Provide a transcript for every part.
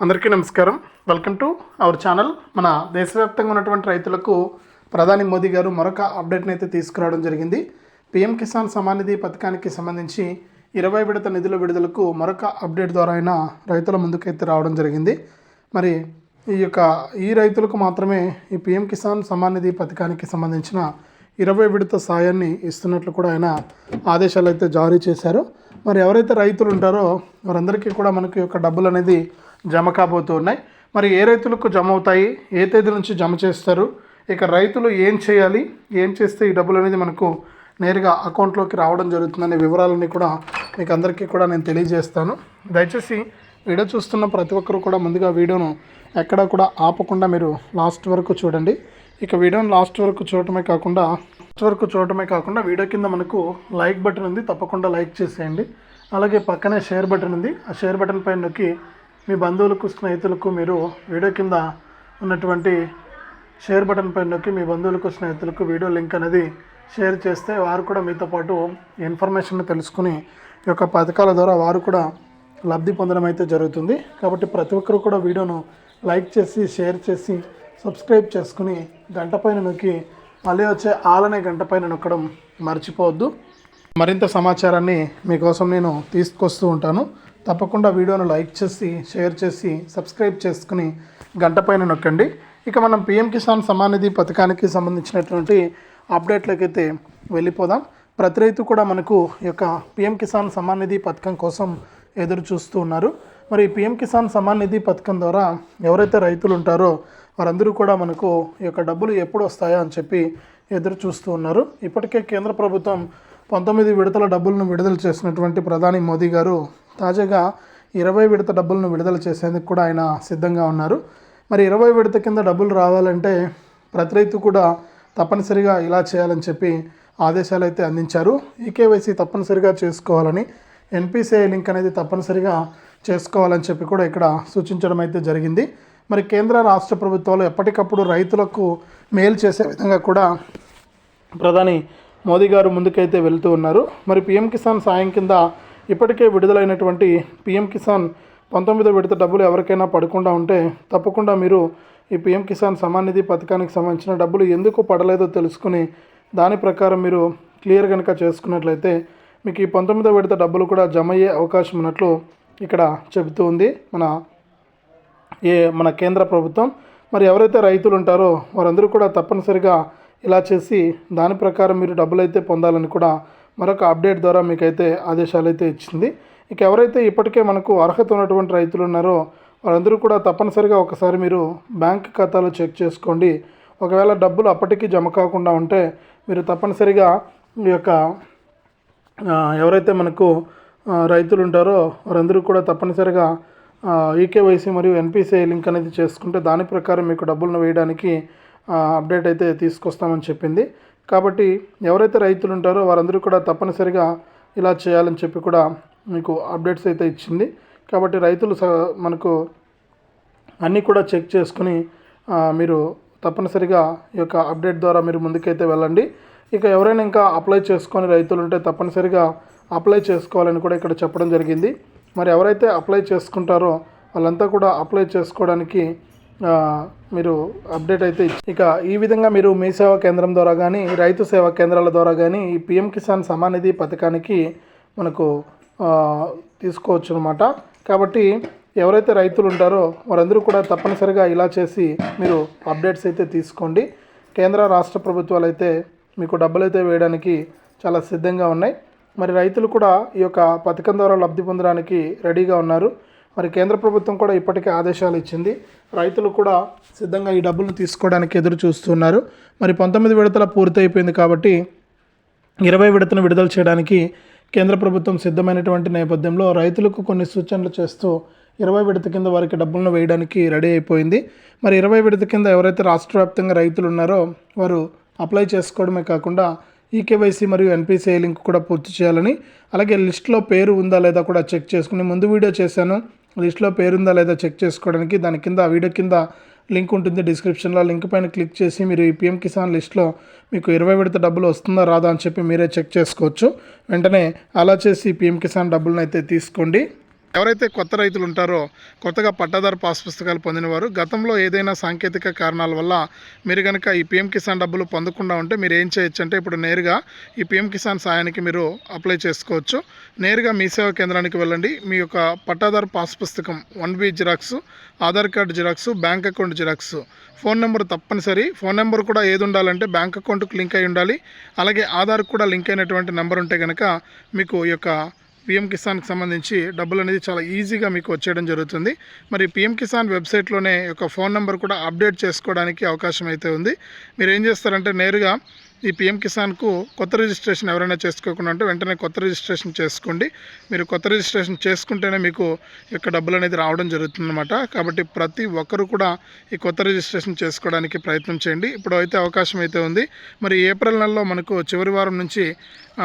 అందరికీ నమస్కారం. Welcome to our channel. మన దేశవ్యాప్తంగా ఉన్నటువంటి రైతులకు ప్రధాని మోదీ గారు మరొక అప్డేట్ని అయితే తీసుకురావడం జరిగింది. పీఎం కిసాన్ సమ్మాన్ నిధి పథకానికి సంబంధించి 20 విడత నిధుల విడుదలకు మరొక అప్డేట్ ద్వారా అయినా రైతుల ముందుకైతే రావడం జరిగింది. మరి ఈ రైతులకు మాత్రమే ఈ పీఎం కిసాన్ సమ్మాన్ నిధి పథకానికి సంబంధించిన 20 విడత సాయాన్ని ఇస్తున్నట్లు కూడా ఆయన ఆదేశాలు అయితే జారీ చేశారు. మరి ఎవరైతే రైతులు ఉంటారో వారందరికీ కూడా మనకి యొక్క డబ్బులు అనేది జమ కాబోతూ ఉన్నాయి. మరి ఏ రైతులకు జమ అవుతాయి, ఏ తేదీ నుంచి జమ చేస్తారు, ఇక రైతులు ఏం చేయాలి, ఏం చేస్తే ఈ డబ్బులు అనేది మనకు నేరుగా అకౌంట్లోకి రావడం జరుగుతుందనే వివరాలన్నీ కూడా మీకు అందరికీ కూడా నేను తెలియజేస్తాను. దయచేసి వీడియో చూస్తున్న ప్రతి ఒక్కరు కూడా ముందుగా వీడియోను ఎక్కడా కూడా ఆపకుండా మీరు లాస్ట్ వరకు చూడండి. ఇక వీడియోను లాస్ట్ వరకు చూడటమే కాకుండా వీడియో కింద మనకు లైక్ బటన్ ఉంది, తప్పకుండా లైక్ చేసేయండి. అలాగే పక్కనే షేర్ బటన్ ఉంది, ఆ షేర్ బటన్ పైన నొక్కి మీ బంధువులకు, స్నేహితులకు మీరు వీడియో కింద ఉన్నటువంటి షేర్ బటన్ పైన నొక్కి మీ బంధువులకు, స్నేహితులకు వీడియో లింక్ అనేది షేర్ చేస్తే వారు కూడా మీతో పాటు ఇన్ఫర్మేషన్ తెలుసుకుని ఈ యొక్క పథకాల ద్వారా వారు కూడా లబ్ధి పొందడం అయితే జరుగుతుంది. కాబట్టి ప్రతి ఒక్కరు కూడా వీడియోను లైక్ చేసి, షేర్ చేసి, సబ్స్క్రైబ్ చేసుకుని గంట పైన నొక్కి మళ్ళీ వచ్చే ఆలనే గంట పైన నొక్కడం మర్చిపోవద్దు. మరింత సమాచారాన్ని మీకోసం నేను తీసుకొస్తూ ఉంటాను. తప్పకుండా వీడియోను లైక్ చేసి, షేర్ చేసి, సబ్స్క్రైబ్ చేసుకుని గంట పైన నొక్కండి. ఇక మనం పీఎం కిసాన్ సమ్మాన్ నిధి పథకానికి సంబంధించినటువంటి అప్డేట్లకైతే వెళ్ళిపోదాం. ప్రతి రైతు కూడా మనకు ఈ యొక్క పీఎం కిసాన్ సమ్మాన్ నిధి పథకం కోసం ఎదురు చూస్తూ ఉన్నారు. మరి పీఎం కిసాన్ సమ్మాన్ నిధి పథకం ద్వారా ఎవరైతే రైతులు ఉంటారో వారందరూ కూడా మనకు ఈ యొక్క డబ్బులు ఎప్పుడు వస్తాయో అని చెప్పి ఎదురు చూస్తూ ఉన్నారు. ఇప్పటికే కేంద్ర ప్రభుత్వం 19 విడతల డబ్బులను విడుదల చేసినటువంటి ప్రధాని మోదీ గారు తాజాగా 20 విడత డబ్బులను విడుదల చేసేందుకు కూడా ఆయన సిద్ధంగా ఉన్నారు. మరి 20 విడత కింద డబ్బులు రావాలంటే ప్రతి రైతు కూడా తప్పనిసరిగా ఇలా చేయాలని చెప్పి ఆదేశాలు అయితే అందించారు. ఈకేవైసీ తప్పనిసరిగా చేసుకోవాలని, ఎన్పిసిఐ లింక్ అనేది తప్పనిసరిగా చేసుకోవాలని చెప్పి కూడా ఇక్కడ సూచించడం అయితే జరిగింది. మరి కేంద్ర రాష్ట్ర ప్రభుత్వాలు ఎప్పటికప్పుడు రైతులకు మేలు చేసే విధంగా కూడా ప్రధాని మోదీ గారు ముందుకైతే వెళ్తూ ఉన్నారు. మరి పీఎం కిసాన్ సాయం కింద ఇప్పటికే విడుదలైనటువంటి పీఎం కిసాన్ 19వ విడత డబ్బులు ఎవరికైనా పడకుండా ఉంటే తప్పకుండా మీరు ఈ పీఎం కిసాన్ సమ్మాన్ నిధి పథకానికి సంబంధించిన డబ్బులు ఎందుకు పడలేదో తెలుసుకుని దాని ప్రకారం మీరు క్లియర్ కనుక చేసుకున్నట్లయితే మీకు ఈ 19వ విడత డబ్బులు కూడా జమ అయ్యే అవకాశం ఉన్నట్లు ఇక్కడ చెబుతూ ఉంది మన కేంద్ర ప్రభుత్వం. మరి ఎవరైతే రైతులు ఉంటారో వారందరూ కూడా తప్పనిసరిగా ఇలా చేసి దాని ప్రకారం మీరు డబ్బులు అయితే పొందాలని కూడా మరొక అప్డేట్ ద్వారా మీకైతే ఆదేశాలు అయితే ఇచ్చింది. ఇక ఎవరైతే ఇప్పటికే మనకు అర్హత ఉన్నటువంటి రైతులు ఉన్నారో వారందరూ కూడా తప్పనిసరిగా ఒకసారి మీరు బ్యాంక్ ఖాతాలో చెక్ చేసుకోండి. ఒకవేళ డబ్బులు అప్పటికి జమ కాకుండా ఉంటే మీరు తప్పనిసరిగా ఈ యొక్క ఎవరైతే మనకు రైతులు ఉంటారో వారందరూ కూడా తప్పనిసరిగా ఈకేవైసీ మరియు ఎన్పిసిఐ లింక్ అనేది చేసుకుంటే దాని ప్రకారం మీకు డబ్బులను వేయడానికి అప్డేట్ అయితే తీసుకొస్తామని చెప్పింది. కాబట్టి ఎవరైతే రైతులు ఉంటారో వారందరూ కూడా తప్పనిసరిగా ఇలా చేయాలని చెప్పి కూడా మీకు అప్డేట్స్ అయితే ఇచ్చింది. కాబట్టి రైతులు మనకు అన్నీ కూడా చెక్ చేసుకుని మీరు తప్పనిసరిగా ఈ యొక్క అప్డేట్ ద్వారా మీరు ముందుకైతే వెళ్ళండి. ఇక ఎవరైనా ఇంకా అప్లై చేసుకొని రైతులు ఉంటే తప్పనిసరిగా అప్లై చేసుకోవాలని కూడా ఇక్కడ చెప్పడం జరిగింది. మరి ఎవరైతే అప్లై చేసుకుంటారో వాళ్ళంతా కూడా అప్లై చేసుకోవడానికి మీరు అప్డేట్ అయితే ఇక ఈ విధంగా మీరు మీ సేవా కేంద్రం ద్వారా కానీ, రైతు సేవా కేంద్రాల ద్వారా కానీ ఈ పీఎం కిసాన్ సమ్మాన్ నిధి పథకానికి మనకు తీసుకోవచ్చు అన్నమాట. కాబట్టి ఎవరైతే రైతులు ఉంటారో వారందరూ కూడా తప్పనిసరిగా ఇలా చేసి మీరు అప్డేట్స్ అయితే తీసుకోండి. కేంద్ర రాష్ట్ర ప్రభుత్వాలు అయితే మీకు డబ్బులు అయితే వేయడానికి చాలా సిద్ధంగా ఉన్నాయి. మరి రైతులు కూడా ఈ యొక్క పథకం ద్వారా లబ్ధి పొందడానికి రెడీగా ఉన్నారు. మరి కేంద్ర ప్రభుత్వం కూడా ఇప్పటికే ఆదేశాలు ఇచ్చింది. రైతులు కూడా సిద్ధంగా ఈ డబ్బులను తీసుకోవడానికి ఎదురు చూస్తున్నారు. మరి 19 విడతల పూర్తి అయిపోయింది కాబట్టి 20 విడతను విడుదల చేయడానికి కేంద్ర ప్రభుత్వం సిద్ధమైనటువంటి నేపథ్యంలో రైతులకు కొన్ని సూచనలు చేస్తూ 20 విడత కింద వారికి డబ్బులను వేయడానికి రెడీ అయిపోయింది. మరి 20 విడత కింద ఎవరైతే రాష్ట్ర వ్యాప్తంగా రైతులు ఉన్నారో వారు అప్లై చేసుకోవడమే కాకుండా ఈకేవైసీ మరియు ఎన్పిసిఐ లింక్ కూడా పూర్తి చేయాలని, అలాగే లిస్ట్లో పేరు ఉందా లేదా కూడా చెక్ చేసుకుని, ముందు వీడియో చేశాను లిస్ట్లో పేరు ఉందా లేదా చెక్ చేసుకోవడానికి, దాని కింద వీడియో కింద లింక్ ఉంటుంది డిస్క్రిప్షన్లో. లింక్ పైన క్లిక్ చేసి మీరు ఈ పీఎం కిసాన్ లిస్ట్లో మీకు 20 విడత డబ్బులు వస్తుందా రాదా అని చెప్పి మీరే చెక్ చేసుకోవచ్చు. వెంటనే అలా చేసి పీఎం కిసాన్ డబ్బులను అయితే తీసుకోండి. ఎవరైతే కొత్త రైతులు ఉంటారో, కొత్తగా పట్టాదారు పాస్ పుస్తకాలు పొందినవారు, గతంలో ఏదైనా సాంకేతిక కారణాల వల్ల మీరు కనుక ఈ పీఎం కిసాన్ డబ్బులు పొందకుండా ఉంటే మీరు ఏం చేయొచ్చు అంటే, ఇప్పుడు నేరుగా ఈ పీఎం కిసాన్ సాయానికి మీరు అప్లై చేసుకోవచ్చు. నేరుగా మీ సేవా కేంద్రానికి వెళ్ళండి. మీ యొక్క పట్టాదారు పాస్ పుస్తకం 1B xerox, Aadhaar card xerox, bank account xerox, phone number తప్పనిసరి. ఫోన్ నెంబర్ కూడా ఏది ఉండాలంటే బ్యాంక్ అకౌంట్కి లింక్ అయి ఉండాలి. అలాగే ఆధార్కి కూడా లింక్ అయినటువంటి నెంబర్ ఉంటే కనుక మీకు ఈ యొక్క పీఎం కిసాన్కి సంబంధించి డబ్బులు అనేది చాలా ఈజీగా మీకు వచ్చేయడం జరుగుతుంది. మరి పీఎం కిసాన్ వెబ్సైట్లోనే యొక్క ఫోన్ నెంబర్ కూడా అప్డేట్ చేసుకోవడానికి అవకాశం అయితే ఉంది. మీరు ఏం చేస్తారంటే, నేరుగా ఈ పీఎం కిసాన్కు కొత్త రిజిస్ట్రేషన్ ఎవరైనా చేసుకోకుండా ఉంటే వెంటనే కొత్త రిజిస్ట్రేషన్ చేసుకోండి. మీరు కొత్త రిజిస్ట్రేషన్ చేసుకుంటేనే మీకు యొక్క డబ్బులు అనేది రావడం జరుగుతుందన్నమాట. కాబట్టి ప్రతి ఒక్కరు కూడా ఈ కొత్త రిజిస్ట్రేషన్ చేసుకోవడానికి ప్రయత్నం చేయండి. ఇప్పుడు అయితే అవకాశం అయితే ఉంది. మరి ఏప్రిల్ నెలలో మనకు చివరి వారం నుంచి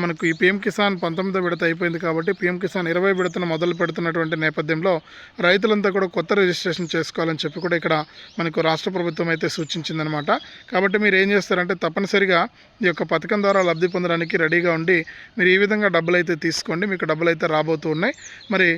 మనకు ఈ పీఎం కిసాన్ 19వ విడత అయిపోయింది కాబట్టి పీఎం కిసాన్ 20 విడతను మొదలు పెడుతున్నటువంటి నేపథ్యంలో రైతులంతా కూడా కొత్త రిజిస్ట్రేషన్ చేసుకోవాలని చెప్పి కూడా ఇక్కడ మనకు రాష్ట్ర ప్రభుత్వం అయితే సూచించిందనమాట. కాబట్టి మీరు ఏం చేస్తారంటే, తప్పనిసరిగా ఈ యొక్క పథకం ద్వారా లబ్ధి పొందడానికి రెడీగా ఉండి మీరు ఈ విధంగా డబ్బులు అయితే తీసుకోండి. మీకు డబ్బులు అయితే రాబోతూ ఉన్నాయి. మరి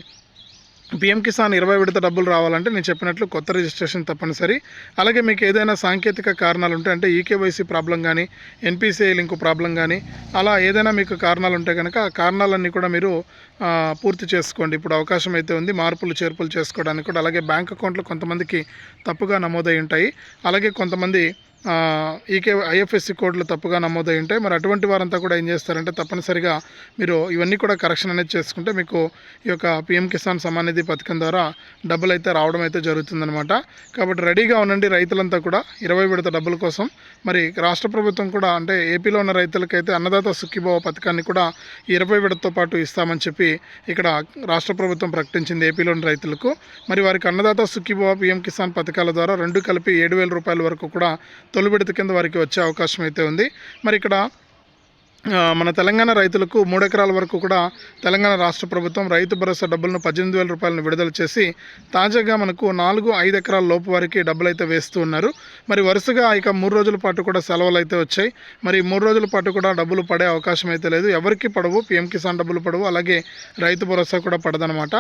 పీఎం కిసాన్ 20 విడత డబ్బులు రావాలంటే నేను చెప్పినట్లు కొత్త రిజిస్ట్రేషన్ తప్పనిసరి. అలాగే మీకు ఏదైనా సాంకేతిక కారణాలు ఉంటే, అంటే ఈకేవైసీ ప్రాబ్లం కానీ, ఎన్పిసిఐ లింకు ప్రాబ్లం కానీ, అలా ఏదైనా మీకు కారణాలు ఉంటే కనుక ఆ కారణాలన్నీ కూడా మీరు పూర్తి చేసుకోండి. ఇప్పుడు అవకాశం అయితే ఉంది మార్పులు చేర్పులు చేసుకోవడానికి కూడా. అలాగే బ్యాంక్ అకౌంట్లు కొంతమందికి తప్పుగా నమోదై ఉంటాయి. అలాగే కొంతమంది ఐఎఫ్ఎస్సి కోడ్లు తప్పుగా నమోదై ఉంటాయి. మరి అటువంటి వారంతా కూడా ఏం చేస్తారంటే, తప్పనిసరిగా మీరు ఇవన్నీ కూడా కరెక్షన్ అనేది చేసుకుంటే మీకు ఈ యొక్క పీఎం కిసాన్ సమ్మాన్ నిధి పథకం ద్వారా డబ్బులు అయితే రావడం అయితే జరుగుతుందన్నమాట. కాబట్టి రెడీగా ఉండండి రైతులంతా కూడా 20 విడత డబ్బుల కోసం. మరి రాష్ట్ర ప్రభుత్వం కూడా, అంటే ఏపీలో ఉన్న రైతులకైతే అన్నదాత సుఖీభవ పథకాన్ని కూడా 20 విడతతో పాటు ఇస్తామని చెప్పి ఇక్కడ రాష్ట్ర ప్రభుత్వం ప్రకటించింది ఏపీలోని రైతులకు. మరి వారికి అన్నదాత సుఖీభవ పీఎం కిసాన్ పథకాల ద్వారా రెండు కలిపి 7,000 రూపాయల వరకు కూడా తొలి విడత కింద వారికి వచ్చే అవకాశం అయితే ఉంది. మరి ఇక్కడ మన తెలంగాణ రైతులకు 3 ఎకరాల వరకు కూడా తెలంగాణ రాష్ట్ర ప్రభుత్వం రైతు భరోసా డబ్బులను 18,000 రూపాయలను విడుదల చేసి తాజాగా మనకు 4-5 ఎకరాల లోపు వారికి డబ్బులు అయితే వేస్తూ ఉన్నారు. మరి వరుసగా ఇక 3 రోజుల పాటు కూడా సెలవులు అయితే వచ్చాయి. మరి 3 రోజుల పాటు కూడా డబ్బులు పడే అవకాశం అయితే లేదు. ఎవరికి పడవు, పీఎం కిసాన్ డబ్బులు పడవు, అలాగే రైతు భరోసా కూడా పడదనమాట.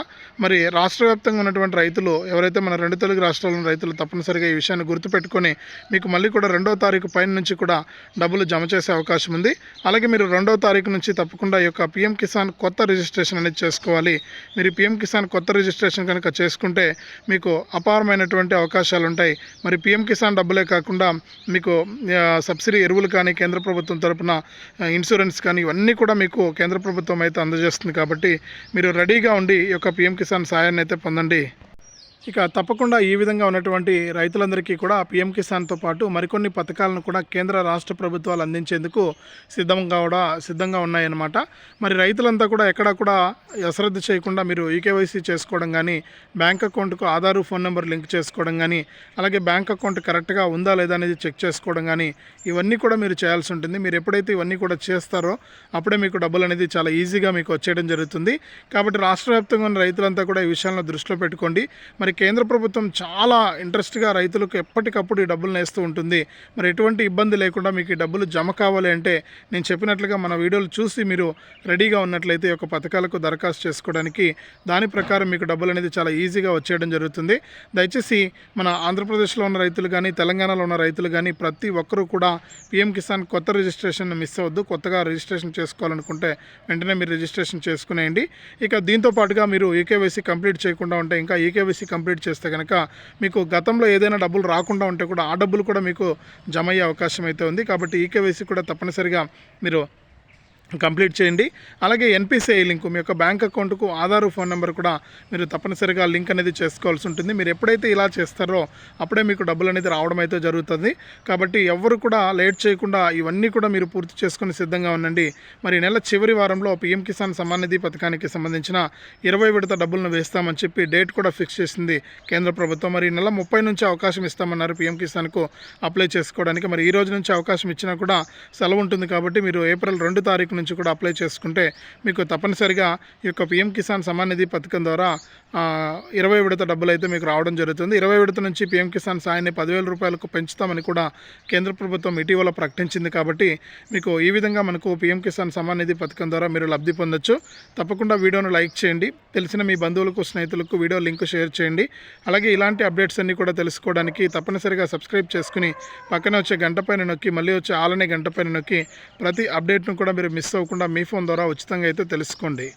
మరి రాష్ట్ర వ్యాప్తంగా ఉన్నటువంటి రైతులు, ఎవరైతే మన 2 తెలుగు రాష్ట్రాల్లోని రైతులు, తప్పనిసరిగా ఈ విషయాన్ని గుర్తుపెట్టుకొని మీకు మళ్ళీ కూడా 2వ తారీఖు పైన నుంచి కూడా డబ్బులు జమ చేసే అవకాశం ఉంది. అలాగే మీరు 2వ తారీఖు నుంచి తప్పకుండా ఈ యొక్క పీఎం కిసాన్ కొత్త రిజిస్ట్రేషన్ అనేది చేసుకోవాలి. మీరు పీఎం కిసాన్ కొత్త రిజిస్ట్రేషన్ కనుక చేసుకుంటే మీకు అపారమైనటువంటి అవకాశాలు ఉంటాయి. మరి పీఎం కిసాన్ డబ్బులే కాకుండా మీకు సబ్సిడీ ఎరువులు కానీ, కేంద్ర ప్రభుత్వం తరపున ఇన్సూరెన్స్ కానీ, ఇవన్నీ కూడా మీకు కేంద్ర ప్రభుత్వం అయితే అందజేస్తుంది. కాబట్టి మీరు రెడీగా ఉండి ఈ యొక్క పీఎం కిసాన్ సాయాన్ని అయితే పొందండి. ఇక తప్పకుండా ఈ విధంగా ఉన్నటువంటి రైతులందరికీ కూడా పీఎం కిసాన్తో పాటు మరికొన్ని పథకాలను కూడా కేంద్ర రాష్ట్ర ప్రభుత్వాలు అందించేందుకు సిద్ధంగా ఉన్నాయన్నమాట. మరి రైతులంతా కూడా ఎక్కడా కూడా అశ్రద్ధ చేయకుండా మీరు ఈకేవైసీ చేసుకోవడం కానీ, బ్యాంక్ అకౌంట్కు ఆధారు ఫోన్ నెంబర్ లింక్ చేసుకోవడం కానీ, అలాగే బ్యాంక్ అకౌంట్ కరెక్ట్గా ఉందా లేదా అనేది చెక్ చేసుకోవడం కానీ, ఇవన్నీ కూడా మీరు చేయాల్సి ఉంటుంది. మీరు ఎప్పుడైతే ఇవన్నీ కూడా చేస్తారో అప్పుడే మీకు డబ్బులు అనేది చాలా ఈజీగా మీకు వచ్చేయడం జరుగుతుంది. కాబట్టి రాష్ట్ర వ్యాప్తంగా ఉన్న రైతులంతా కూడా ఈ విషయాలను దృష్టిలో పెట్టుకోండి. మరి కేంద్ర ప్రభుత్వం చాలా ఇంట్రెస్ట్గా రైతులకు ఎప్పటికప్పుడు ఈ డబ్బులు నేస్తూ ఉంటుంది. మరి ఎటువంటి ఇబ్బంది లేకుండా మీకు ఈ డబ్బులు జమ కావాలి అంటే నేను చెప్పినట్లుగా మన వీడియోలు చూసి మీరు రెడీగా ఉన్నట్లయితే ఒక పథకాలకు దరఖాస్తు చేసుకోవడానికి దాని ప్రకారం మీకు డబ్బులు అనేది చాలా ఈజీగా వచ్చేయడం జరుగుతుంది. దయచేసి మన ఆంధ్రప్రదేశ్లో ఉన్న రైతులు కానీ, తెలంగాణలో ఉన్న రైతులు కానీ ప్రతి ఒక్కరూ కూడా పీఎం కిసాన్ కొత్త రిజిస్ట్రేషన్ మిస్ అవ్వద్దు. కొత్తగా రిజిస్ట్రేషన్ చేసుకోవాలనుకుంటే వెంటనే మీరు రిజిస్ట్రేషన్ చేసుకునేయండి. ఇక దీంతో పాటుగా మీరు ఈకేవైసీ కంప్లీట్ చేయకుండా ఉంటే, ఇంకా ఈకేవైసీ కంప్లీట్ చేస్తే కనుక మీకు గతంలో ఏదైనా డబ్బులు రాకుండా ఉంటే కూడా ఆ డబ్బులు కూడా మీకు జమ అయ్యే అవకాశం అయితే ఉంది. కాబట్టి ఈకేవైసీ కూడా తప్పనిసరిగా మీరు కంప్లీట్ చేయండి. అలాగే ఎన్పిసిఐ లింకు, మీ యొక్క బ్యాంక్ అకౌంట్కు ఆధారు ఫోన్ నెంబర్ కూడా మీరు తప్పనిసరిగా లింక్ అనేది చేసుకోవాల్సి ఉంటుంది. మీరు ఎప్పుడైతే ఇలా చేస్తారో అప్పుడే మీకు డబ్బులు అనేది రావడం అయితే జరుగుతుంది. కాబట్టి ఎవరు కూడా లేట్ చేయకుండా ఇవన్నీ కూడా మీరు పూర్తి చేసుకుని సిద్ధంగా ఉండండి. మరి నెల చివరి వారంలో పీఎం కిసాన్ సమ్మాన్ నిధి పథకానికి సంబంధించిన 20 విడత డబ్బులను వేస్తామని చెప్పి డేట్ కూడా ఫిక్స్ చేసింది కేంద్ర ప్రభుత్వం. మరి నెల 30 నుంచి అవకాశం ఇస్తామన్నారు పీఎం కిసాన్కు అప్లై చేసుకోవడానికి. మరి ఈ రోజు నుంచి అవకాశం ఇచ్చినా కూడా సెలవు ఉంటుంది. కాబట్టి మీరు ఏప్రిల్ 2 తారీఖు తారీఖు నుంచి కూడా అప్లై చేసుకుంటే మీకు తప్పనిసరిగా ఈ యొక్క పీఎం కిసాన్ సమాన్ నిధి పథకం ద్వారా 20 విడత డబ్బులు అయితే మీకు రావడం జరుగుతుంది. 20 విడత నుంచి పీఎం కిసాన్ సాయాన్ని 10,000 రూపాయలకు పెంచుతామని కూడా కేంద్ర ప్రభుత్వం ఇటీవల ప్రకటించింది. కాబట్టి మీకు ఈ విధంగా మనకు పీఎం కిసాన్ సమాన్ నిధి పథకం ద్వారా మీరు లబ్ధి పొందొచ్చు. తప్పకుండా వీడియోను లైక్ చేయండి, తెలిసిన మీ బంధువులకు స్నేహితులకు వీడియో లింక్ షేర్ చేయండి. అలాగే ఇలాంటి అప్డేట్స్ అన్నీ కూడా తెలుసుకోవడానికి తప్పనిసరిగా సబ్స్క్రైబ్ చేసుకుని పక్కనే వచ్చే గంట పైన నొక్కి మళ్ళీ వచ్చే ఆలనే గంట పైన నొక్కి ప్రతి అప్డేట్ను కూడా మీరు మిస్ అవ్వకుండా మీ ఫోన్ ద్వారా ఉచితంగా అయితే తెలుసుకోండి.